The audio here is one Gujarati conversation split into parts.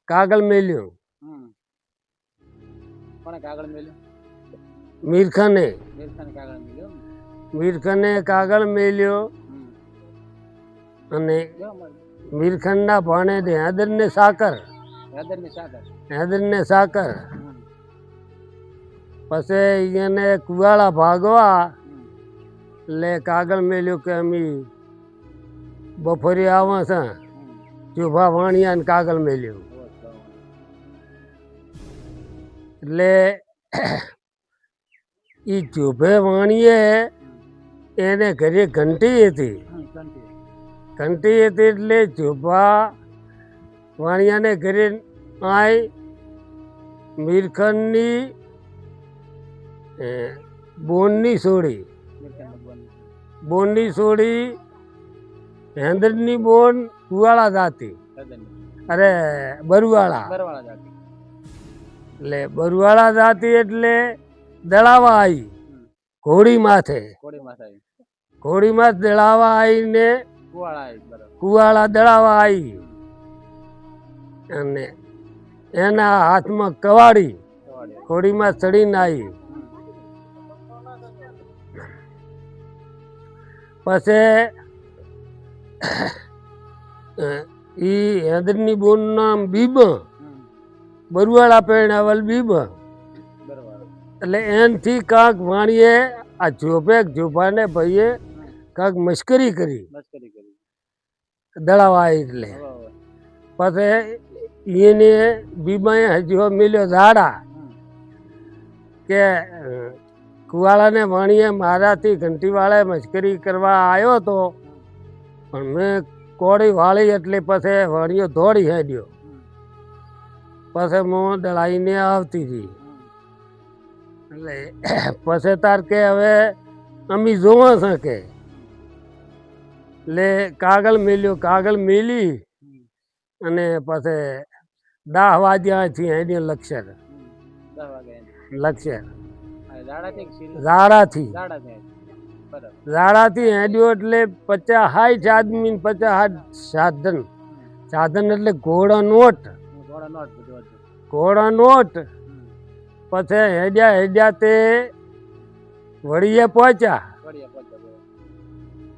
કાગળ મેલ્યું. કોણે કાગળ મેલ્યું? મીરખાને. મીરખાને કાગળ મેલ્યો. મીરખાને કાગળ મેલ્યો અને મીરખાનના ભાણે હૈદરને સાકર. હૈદરને સાકર. પછી એને કુવાળા ભાગવા એટલે કાગળ મેલ્યું કે અમી બપોરે આવે છે. ચોભા વાણિયા ને કાગળ મેલ્યું એટલે એ ચોભે વાણીએ એને ઘરે ઘંટી હતી. ઘંટી હતી એટલે ચોભા વાણિયાને ઘરે આય મીરખાનની બોનની છોડી. બોનની છોડી હૈદરની બોન કુવાળા જાતી. અરે બરુવાળા. એટલે બરુવાળા જાતી એટલે દળાવા આવી ઘોડી માથે. ઘોડી માં દળાવા આવીને કુવાળા દળાવા આવી અને એના હાથમાં કવાડી ઘોડીમાં ચડીને આવી. પછી ઈ હૈદરની બોન નામ બીબા. બરુવાળા પહેણાવલ બીબા. એટલે એનથી કાંક વાણીએ આ જોભાને ભાઈએ કાંક મશ્કરી કરી દળાવા એટલે. પછી એને બીબાએ હજુ મિલ્યો ઝાડા કે કુવાળાને વાણીએ મારાથી ઘંટીવાળાએ મશ્કરી કરવા આવ્યો હતો પણ મેં કોળી વાળી એટલે પછી વાણીઓ દોડી હેડ્યો. પછી હું દળાઈને આવતી હતી એટલે પછી તાર કે હવે અમી જોવા છે કે એટલે કાગળ મેલ્યો. કાગળ મેલી અને પછી 10 વાગ્યાથી હેડ્યો લક્ષર. લક્ષર ઝાડાથી હેડ્યો એટલે 50-60 આદમી 50-60 સાધન. સાધન એટલે ઘોડા નોટ. ઘોડા નોટ. પછી હેડ્યા તે વળીએ પહોંચ્યા.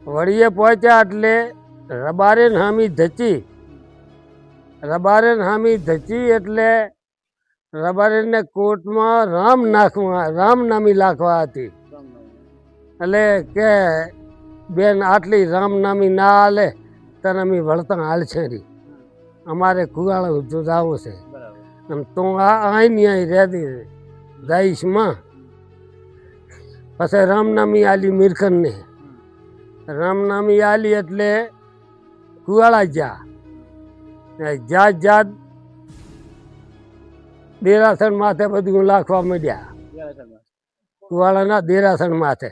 વળીએ પહોંચ્યા એટલે રબારે હામી ધચી. રબારે હામી ધચી એટલે રબારીને કોર્ટમાં રામનામી લાખવા હતી. એટલે કે બેન આટલી રામનામી ના હાલે તને અમે વળતા હાલશે રી. અમારે કુવાળા જવું છે અને તું અહીં રહેતી દાઈશમાં. પછી રામનામી આલી મીરખાનને. રામનામી આલી એટલે કુવાળા જાત દેરાસર માથે બધું લાખવા માંડ્યા. કુવાળાના દેરાસર માથે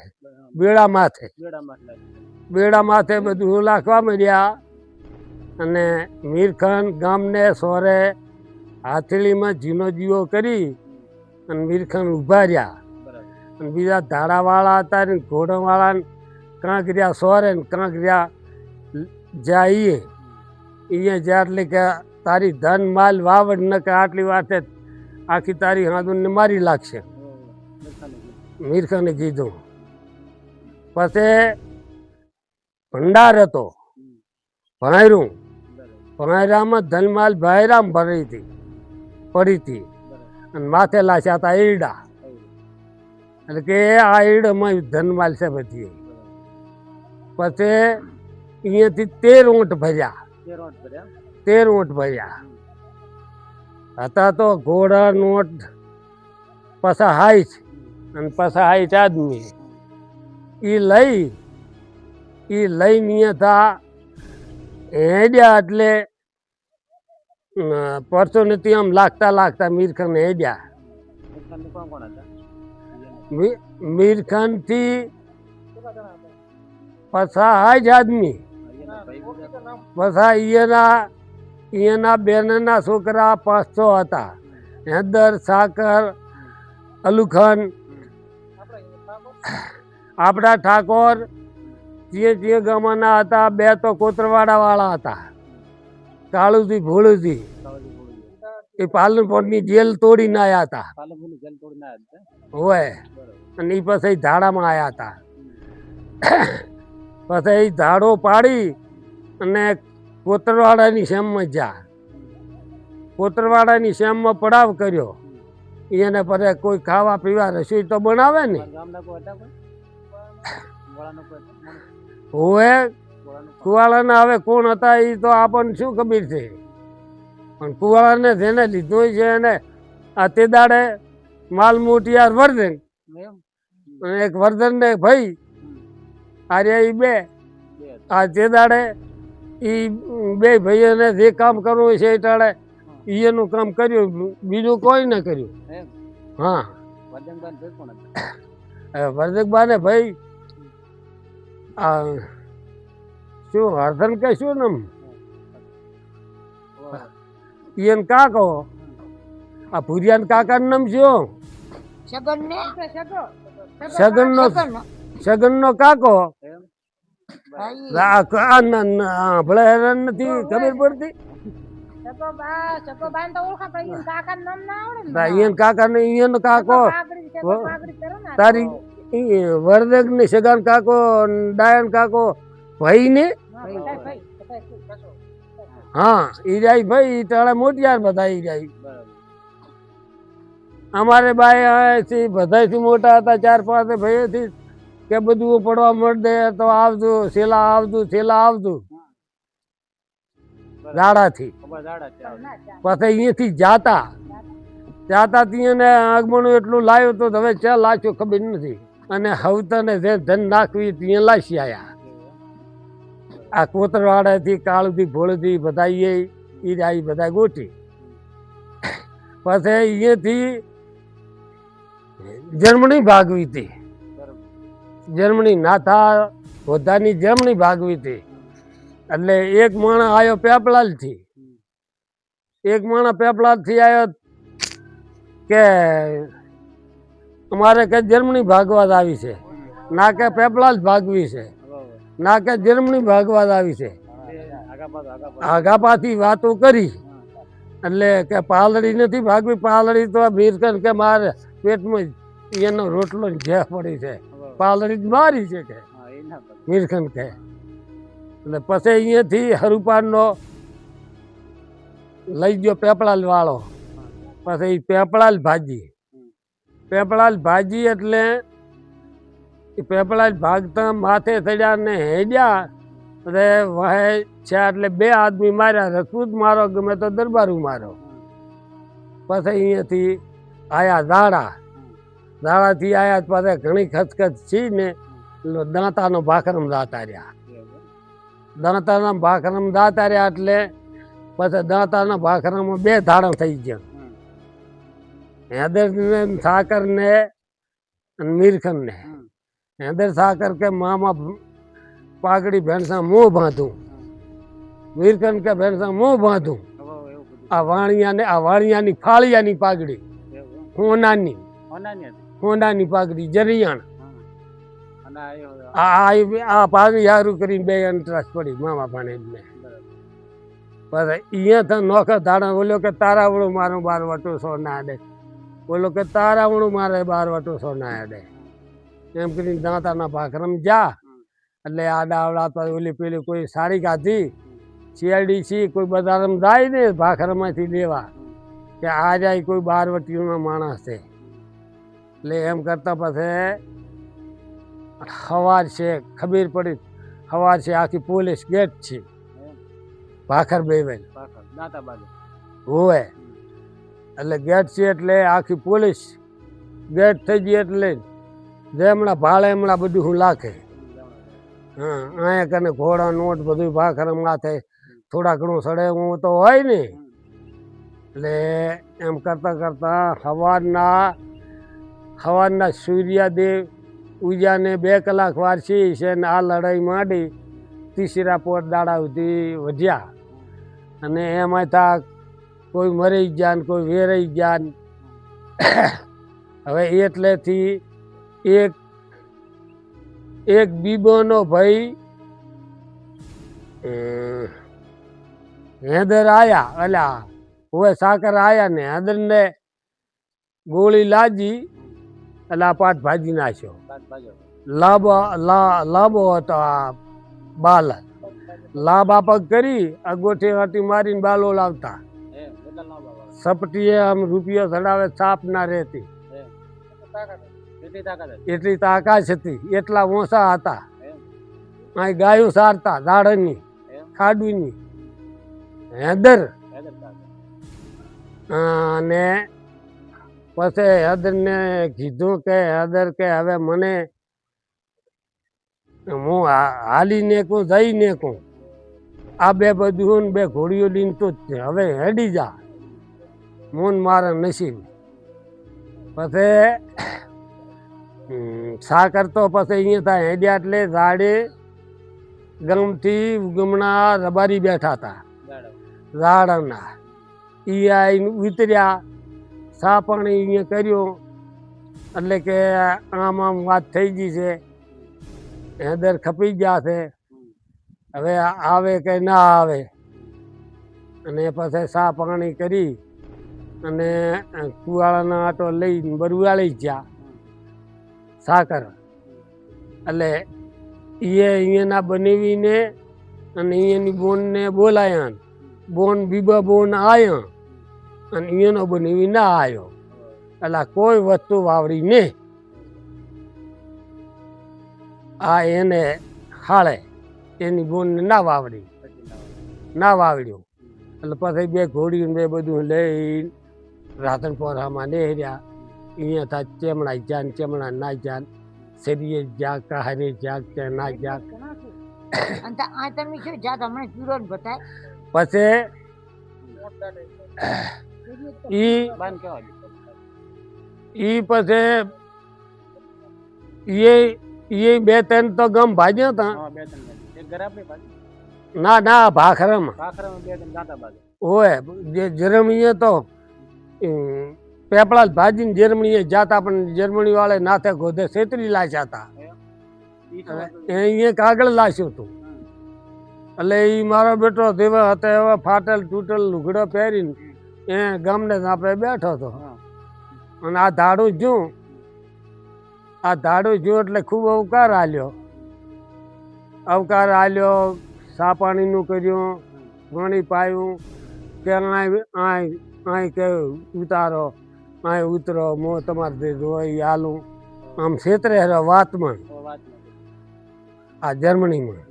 બેડા માથે બધું લાખવા માંડ્યા. અને મીરખાન ગામને સોરે હાથેળીમાં ઝીનો જીવો કરી અને મીરખાન ઊભા રહ્યા. અને બીજા ધાડાવાળા હતા ને ઘોડાવાળા કાંક રહ્યા સોરે ને કાંક રહ્યા જાય. અહીંયા જ્યાં એટલે કે તારી ધન માલ વાવડ ન કે આટલી વાતે આખી તારી હાથને મારી લાગશે. મીરખાને કીધું. પછી ભંડાર હતો ભાયરું. ભાયરામાં ધનમાલ ભાયરામ પડી હતી અને માથે લાશ્યા હતા ઈડા. એટલે કે આ ઈડમાં ધનમાલ છે બધી. પછી અહીંયાથી 13 ઊંટ ભર્યા. 13 ઊંટ ભર્યા હતા તો ઘોડા નોટ 50 અને 50 આદમી. એ લઈને હતા હેડ્યા એટલે પરસો નથી આમ લાગતા મીરખાન હેડ્યા. મીરખાન થી 50 આદમી. પછી એના બેનના છોકરા 500 હતા. હૈદર, સાકર, અલુખાન, આપણા ઠાકોર જે ગામના હતા. 2 તો કોતરવાડા વાળા હતા, કાળુજી ભોળુજી. એ પાલનપુરની જેલ તોડીને આવ્યા હતા. પાલનપુરની જેલ તોડીને આવ્યા હતા. હોય બરાબર. અને એ પછી ધાડામાં આવ્યા હતા. પછી એ ધાડો પાડી અને કોતરવાડાની શેમમાં જા. કોતરવાડાની શેમમાં પડાવ કર્યો. એને પછી કોઈ ખાવા પીવા રસોઈ તો બનાવે ને. ગામના કોઈ હતા કોઈ? વાળાનો કોઈ હતો? હોય વાળાનો કુવાળાના હવે કોણ હતા એ તો આપણને શું ખબર છે, પણ કુવાળાને જેને લીધો છે એને આ તે દાડે માલ મોટિયાર વર્ધન એમ? અને એક વર્ધન ને ભાઈ આર્યા ઈ બે બે હતા. આ તે દાડે ઈ બે ભાઈઓને જે કામ કરવું છે એ ટાળે એનું કામ કર્યું, બીજું કોઈ ન કર્યું. એમ? હા વર્ધનભાઈ ભાઈ કોણ હતા? વર્ધકબા ને ભાઈ આ શું વર્ધન કે શું નામ ઈયન કાકો, આ ભુરિયાન કાકાનું નામ શું? સગનનો કાકો. એમ? ભલે હેરાન નથી ખબર પડતી. ઈયન કાકા ને ઈયન કાકો તારી વર્ધક ને સગાન કાકો ડાયન કાકો ભાઈ ને હા ઈ જાય ભાઈ ઈ તાળા મોટિયાર બધા ઈ જાય. બરાબર. અમારે બાય બધાથી મોટા હતા 4-5 ભાઈઓથી કે બધું પડવા મળે તો આવતું છેલ્લા આવતું દાડાથી. ખબર દાડા છે આવે. પછી અહીંયાથી જાતા તેને આગમણું એટલું લાવ્યું તો હવે ચા લાચ્યો ખબર નથી. અને હવતને જે ધન નાખવી ત્યાં લાસી આયા. આ કોતરવાડાથી કાળુથી ભોળથી બધા ઈ બધા ગોઠી. પછી અહીંયાથી જર્મની ભાગવી હતી. જર્મની નાથા હોદ્દાની જર્મની ભાગવી હતી. એટલે એક માણસ આવ્યો પેપલાલથી. એક માણસ પેપલાલથી આવ્યો કે અમારે કે જર્મની ભાગવા આવી છે, ના કે પેપલાલ ભાગવી છે, ના કે જર્મની ભાગવા આવી છે. આગાપાથી વાતો કરી એટલે કે પાલડી નથી ભાગવી, પાલડી તો મીરકન કે મારે પેટમાં એનો રોટલો જે પડી છે, પાલડી જ મારી છે કે મીરખન કે. એટલે પછી અહીંયાથી હરુપાનનો લઈ ગયો પેપળાલ વાળો. પછી પેપળાલ ભાજી એટલે પેપળાલ ભાગતા માથે ચડ્યા ને હેડ્યા એટલે વહે છે એટલે 2 આદમી માર્યા. રસૂદ મારો ગમે તો દરબારું મારો. પછી અહીંયાથી આયા દાડાથી આયા પછી ઘણી ખચખચ છી ને દાંતાનો ભાખરમ દાતા રહ્યા. દાંતાના ભાખરમ દાતા રહ્યા એટલે પછી દાંતાના ભાખરામાં 2 ધાડા થઈ ગયા. હેદર ને સાકર ને મીરખન ને. હેદર સાકર કે મામા પાઘડી ભેણસા મોં બાંધું, મીરખન કે ભેણસા મોં બાંધું. આ વાણિયાની ફાળિયાની પાઘડી, હોનાની પાઘડી જરિયાણ. આ પાઘડી હારું કરીને 2 અંતરાસ પડી મામા ભાણેજને. પછી અહીંયા તો નોખા ધાડા. બોલ્યો કે તારાવડું મારું 12 વટો સોના દે, બોલો કે તારાવડું મારે 12 વટો સોના દે. એમ કરીને દાંતાના ભાખરમ જા એટલે આડા આવડા તો ઓલી પેલી કોઈ સાડી કાઢી શિયાળી છી કોઈ બજારમ જાય ને ભાખરમાંથી લેવા કે આ જાય કોઈ 12 વટીનો માણસ છે. એટલે એમ કરતા પછી સવાર છે ખબર પડી, સવાર છે આખી પોલીસ ગેટ છે ભાખર બેવેલ હોય. એટલે ગેટ છે એટલે આખી પોલીસ ગેટ થઈ ગઈ. એટલે જેમણા ભાડે એમણા બધું હું લાખે. હા અહીંયા કને ઘોડા નોટ બધું ભાખરમ માથે થોડા ઘણું સડે હું તો હોય ને. એટલે એમ કરતાં કરતાં સવારના સૂર્યદેવ ઉજાને 2 કલાક વારસી છે ને આ લડાઈ માંડી તીસરા પોટ દાડા સુધી વધ્યા. અને એમાં થા કોઈ મરી ગયા ને કોઈ વેરાઈ ગયા ને. હવે એટલેથી એક બીબોનો ભાઈ હેદર આયા. અલા હવે સાકર આયા ને હદરને ગોળી લાજી એટલે આ પાટ ભાજી નાખ્યો. લાંબો હતો આ બાલ. લાંબા પગ કરી આ ગોઠે હાટી મારીને બાલો લાવતા. સપટીએ આમ રૂપિયો ચડાવે છાપ ના રહેતી. એટલી તાકાત હતી. એટલા ઓછા હતા. અહીં ગાયો સારતા દાડની ખાડવીની હેદર. અને પછી હેદરને કીધું કે હેદર કે હવે મને હું હાલીને કહું જઈને કહું આ બે બધું બે ઘોડીઓ લઈને તો હવે હેડી જા મોન મારા નસીબ. પછી સાકર તો પછી અહીંયા થાય હેડ્યા એટલે ઝાડે ગમથી ઉગમણા રબારી બેઠા હતા ઝાડના. એ આવીને ઉતર્યા સા પાણી અહીંયા કર્યું એટલે કે આમ આમ વાત થઈ ગઈ છે. હેદર ખપી ગયા છે હવે આવે કે ના આવે. અને પછી સા પાણી કરી અને કુવાળાનો આટો લઈને બરુવાળી ગયા સાકર. એટલે એ અહીંયાના બનાવીને અને અહીંયાની બોનને બોલાયા. બોન બીબા બોન આવ્યા અને અહીંયાનો બનાવી ના આવ્યો. એટલે કોઈ વસ્તુ વાવડી ને આ એને હાળે એની બોનને ના વાવડી ના વાવડ્યું. એટલે પછી બે ઘોડી બે બધું લઈને રાધનપોરામાં નેહર્યા. અહીંયા થાય ચેમણા જાન ચેમણા ના જાન શરીરે જાગ હારે જાગ કે ના જાગ. પછી ઈ પછી એ બે ત્રણ તો ગમ ભાજ્યા હતા. ના ના ભાખરામાં હોય જે જર્મનીએ તો પેપડા ભાજીને જર્મનીએ જાતા પણ જર્મની વાળે નાથે ગોધે છેતરી લાશ્યા હતા. અહીંયા કાગળ લાશ્યું હતું. એટલે એ મારો બેટો દેવા હતો એવા ફાટેલ તૂટેલ લુગડો પહેરીને એ ગામને આપણે બેઠો હતો. અને આ ધાડું જોઉં એટલે ખૂબ અવકાર આલ્યો. સા પાણીનું કર્યું પાણી પાયું કે અહીં કે ઉતારો અહીં ઉતરો મો તમારે જોઈ હાલું આમ છેતરે વાતમાં આ જર્મનીમાં.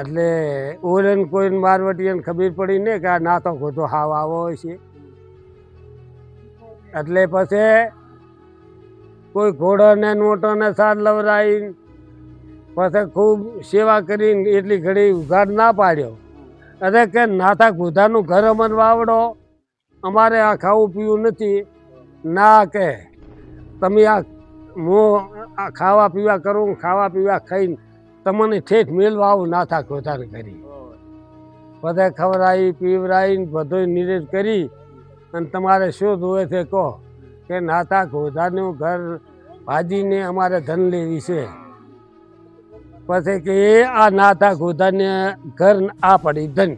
એટલે ઓરેન કોઈને મારવટીને ખબર પડી ને કે આ નાતો ગોધો હાવ આવો હોય છે. એટલે પછી કોઈ ઘોડાને નોટોને સાર લવરાઈને પછી ખૂબ સેવા કરીને એટલી ઘડી ઉઘાડ ના પાડ્યો. અરે કે નાથા ગોધાનું ઘર અમન વાવડો અમારે આ ખાવું પીવું નથી. ના કે તમે આ હું ખાવા પીવા કરું ખાવા પીવા ખાઈને તમને ઠેઠ મેળવા આવું નાથા ગોધાને કરી. બધા ખવડાવી પીવરાવીને બધો નિરેજ કરી અને તમારે શું જોવે છે કહો કે નાથા ગોધાનું ઘર ભાજીને અમારે ધન લેવી છે. પછી કે આ નાથા ગોધાને ઘર આ પડી ધન.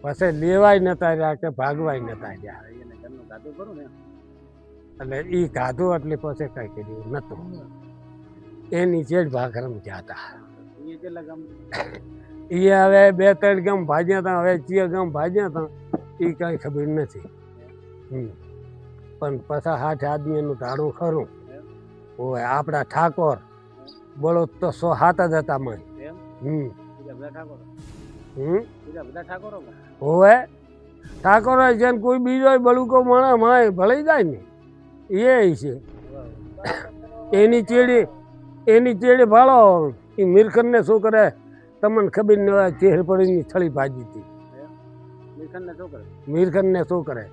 પછી લેવાય નતા રહ્યા કે ભાગવાય નતા રહ્યા. એટલે એ ગાધું એટલે પછી કઈ કર્યું નતું. એની ચેડ ભાખરમ જતા. એ હવે બે ત્રણ ગામ ભાજ્યા હતા. હવે ચિયા ગામ ભાજ્યા હતા એ કઈ ખબર નથી. પણ પાછા 60 આદમીનું ધાડું ખરું હોય. આપણા ઠાકોર બોલો તો 107 જ હતા મય. હોય ઠાકોર જેમ કોઈ બીજો બળુકો માણસ માય ભળી જાય ને એ છે. એની ચેડી ભાળો એ મીરખનને શું કરે તમને ખબર ન હોય. ચેહર પડીની થળી ભાજી હતી. મીરખનને શું કરે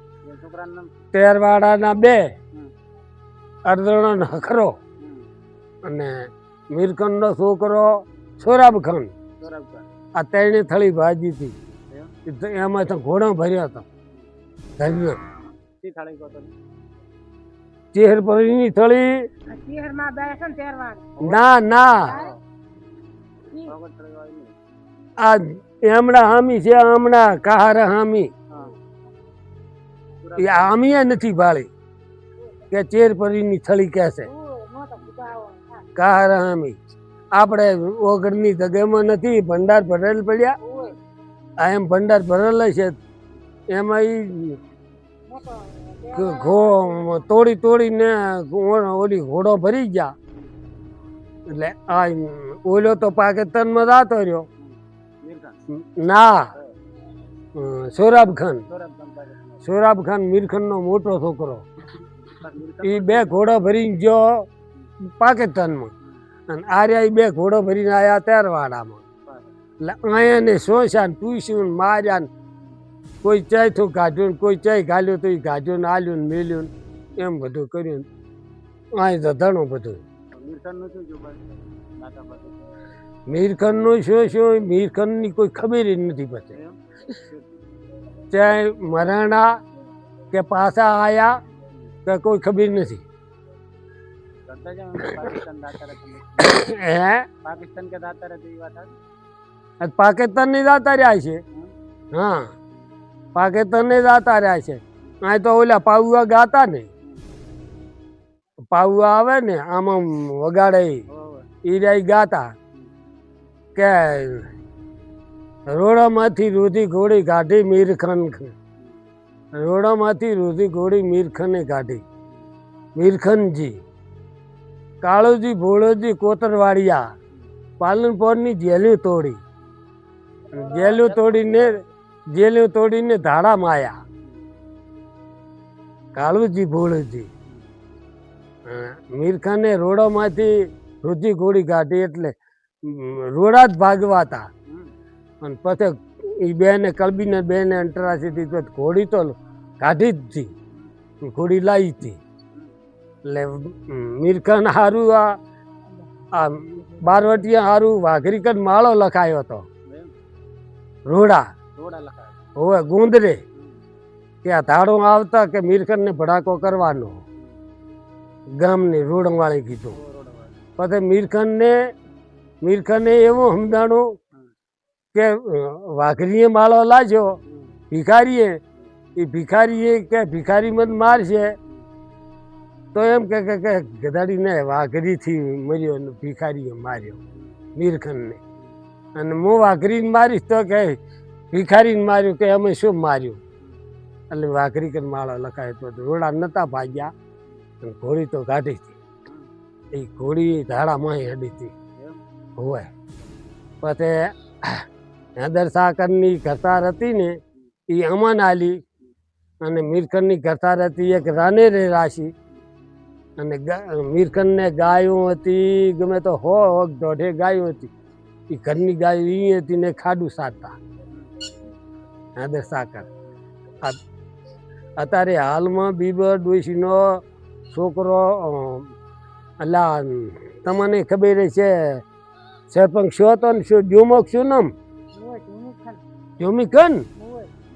તેરવાડાના 2 અર્ધણો નખરો અને મીરખનનો છોકરો સોરાબખાન આ ત્રણે થળી ભાજી હતી. એમાં તો ઘોડો ભર્યો હતો ચેહર પરીની થળી. ના ના આ એમણા હામી છે, હમણાં કહારા હામી હા એ હામીએ નથી ભાળી કે ચેર પરીની થળી કે છે કહારા હામી. આપણે ઓગળની જગ્યામાં નથી ભંડાર ભરેલ પડ્યા, આ એમ ભંડાર ભરેલ છે એમાં ઈ તોડી તોડીને ઓલી ઘોડો ભરી ગયા. એટલે આ ઓલો તો પાકિસ્તાનમાં જાતો રહ્યો. ના, સોરાબ ખાન. સોરાબ ખાન મીરખનનો મોટો છોકરો. એ બે ઘોડો ભરીને ગયો પાકિસ્તાનમાં અને આર્યા બે ઘોડો ભરીને આવ્યા તેરવાડામાં. એટલે અહીંયાને શોષાન પૂછ્યું માર્યા ને કોઈ ચાયથું કાઢ્યું ને કોઈ ચાય ગાલ્યું તો એ ગાઢ્યું ને આલ્યું ને મેલ્યું ને એમ બધું કર્યું. અહીં ધણું બધું. મીરખનનું શું મીરખનની કોઈ ખબર જ નથી પછી. ચાહે મરાણા કે પાછા આયા કે કોઈ ખબર નથી. હે પાકિસ્તાન કે દાતા રહે એ વાત આજ પાકિસ્તાન ની જાતા રહ્યા છે. હા, પાકિસ્તાન ને જાતા રહ્યા છે. અહીં તો ઓલા પાઉવા ગાતા ને, પાઉવા આવે ને આમાં વગાડે એ રહ્યા ગાતા કે રોડામાંથી રોધી ઘોડી કાઢી મીરખન, રોડામાંથી રોધી ઘોડી મીરખને કાઢી. મીરખનજી કાળુજી ભોળોજી કોતરવાડિયા પાલનપુરની જેલ્યું તોડી, જેલ્યું તોડીને ધાડામાં આવ્યા. કાળુજી ભોળોજી મીરખાને રોડામાંથી રોજી ઘોડી કાઢી એટલે રોડા જ ભાગવા હતા. અને પછી એ બેને કલબીને બેને અંતરાશી હતી તો ઘોડી તો કાઢી જ હતી, ઘોડી લાવી હતી. એટલે મીરખાન હારું આ બારવટિયા હારું વાઘરીકન માળો લખાયો હતો. રોડા હવે ગુંદરે કે આ ધાડો આવતા કે મીરખાનને ભડાકો કરવાનો ગામની રોડવાળી કીધું. પછી મીરખાને એવું સમજાણું કે વાઘરીએ માળો લાગ્યો ભિખારીએ, એ ભિખારીએ કે ભિખારી મત મારશે તો એમ કે ગધાડીને વાઘરીથી મર્યો ને ભિખારીએ માર્યો મીરખાનને. અને હું વાઘરીને મારીશ તો કે ભિખારીને માર્યું કે અમે શું માર્યું. એટલે વાઘરી કે માળો લખાયો તો રોડા નતા ભાગ્યા અને ઘોડી તો કાઢી હતી. એ ઘોડી ધાડામાં હેડી હતી. હોય પછી હૈદર સાકરની ઘસાર હતી ને એ અમન આલી અને મીરખનની ઘસાર હતી એક રાનેરે રાશી. અને મીરખનને ગાયો હતી ગમે તો 100-150 ગાયો હતી. એ ઘરની ગાયો એ હતી ને ખાડું સારતા હૈદર સાકર. અત્યારે હાલમાં બીબર ડોશીનો છોકરો અલા તમને ખબર છે સરપંચ શું હતો ને શું જોમક શું નામ જોમિકન,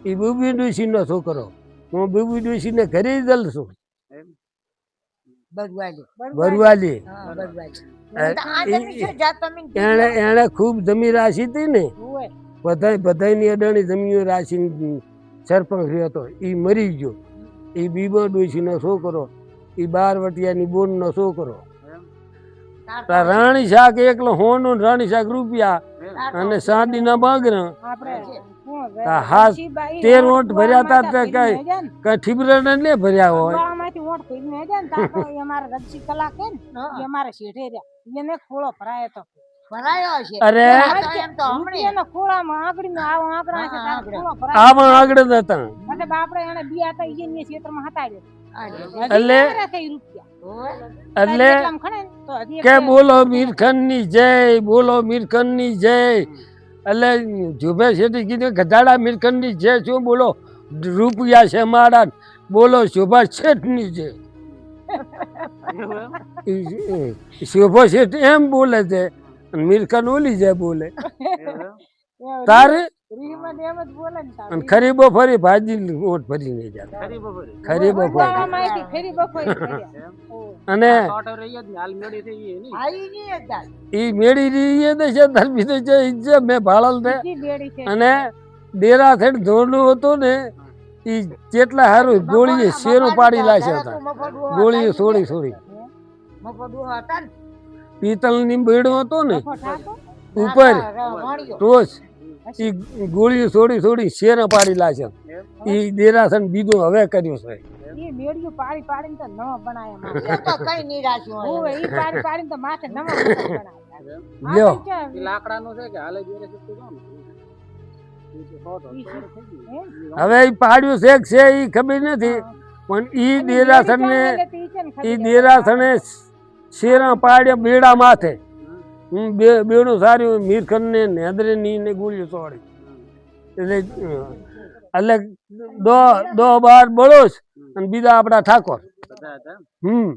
એ બીબી ડોશીનો છોકરો. હું બીબી ડોશીને ઘરે જલ છું બરવાલી. એને ખૂબ જમી રાશી હતી ને બધાની અડાણી જમીઓ રાશી સરપંચ રહ્યો હતો. એ મરી ગયો. એ બીબો ડોશીનો છોકરો, એ બારવટિયાની બોનનો છોકરો. રાણી શાક એકલો હોનું રાણી શાક રૂપિયા અને સાદીના બાંગરા. હા 13 વોટ ભર્યા હતા તો કઈ ઠીબરા ને ભર્યા હોય. અરે આમાં આગળ જ હતા. એટલે કે બોલો મીરખાનની જય, બોલો મીરખાનની જય. એટલે જુબે શેઠી કીધું ગધાડા મીરખાનની જય. શું બોલો રૂપિયા છે મારા, બોલો શોભા શેઠની જય. શોભા શેઠ એમ બોલે છે મીરખાન ઓલી જાય બોલે. તારે રીહમાં ને એમ જ બોલે ને સાહેબ. અને ખરી બફરી ભાજી ઓટ ભરી નહીં જતા ખરી બપોરે ખરી બફરી ગોળવામાં આવી ખરી બફોરી કર્યા. એમ ઓહ. અને આ ટોટર રહી જ ને હાલ મેળી થઈ એ નહીં આવી નહીં એક દાલ. ઈ મેળી રહી એ તો છે ધર્મી તો છે ઈ છે મેં ભાળલ છે બીજી બેડી છે. અને ડેરા થઈને ધોરણું હતું ને ઈ જેટલા હારું ગોળીએ શેરો પાડી લાશે હતા ગોળીએ સોડી સોડી પિત્તળની બેડો હતો ને મફત હતો? ઉપર ટોચ ઈ ગોળીઓ સોડી સોડી શેરા પાડી લાશે ઈ દેરાસન બીજું હવે કર્યું છે ઈ બેડીયું પાડી પાડીને તો નવા બનાયા માથે. ઓવે, ઈ પાડી પાડીને તો માથે નવા બનાયા. લ્યો એ લાકડાનું છે કે હાલે જોડે સસ્તું જાવ ને એ તો સો તો ઉપર થઈ ગયું. હવે ઈ પાડ્યું છે કે છે ઈ ખબર નથી પણ ઈ દેરાસને ઈ દેરાસને શેરા પાડ્યા બેડા માથે બેડું સારું મીરખન ને નેદરેની ને ગોળીઓ સોડી એટલે દો બાર બળોસ અને બીજા આપડા ઠાકોર બધા હતા હમ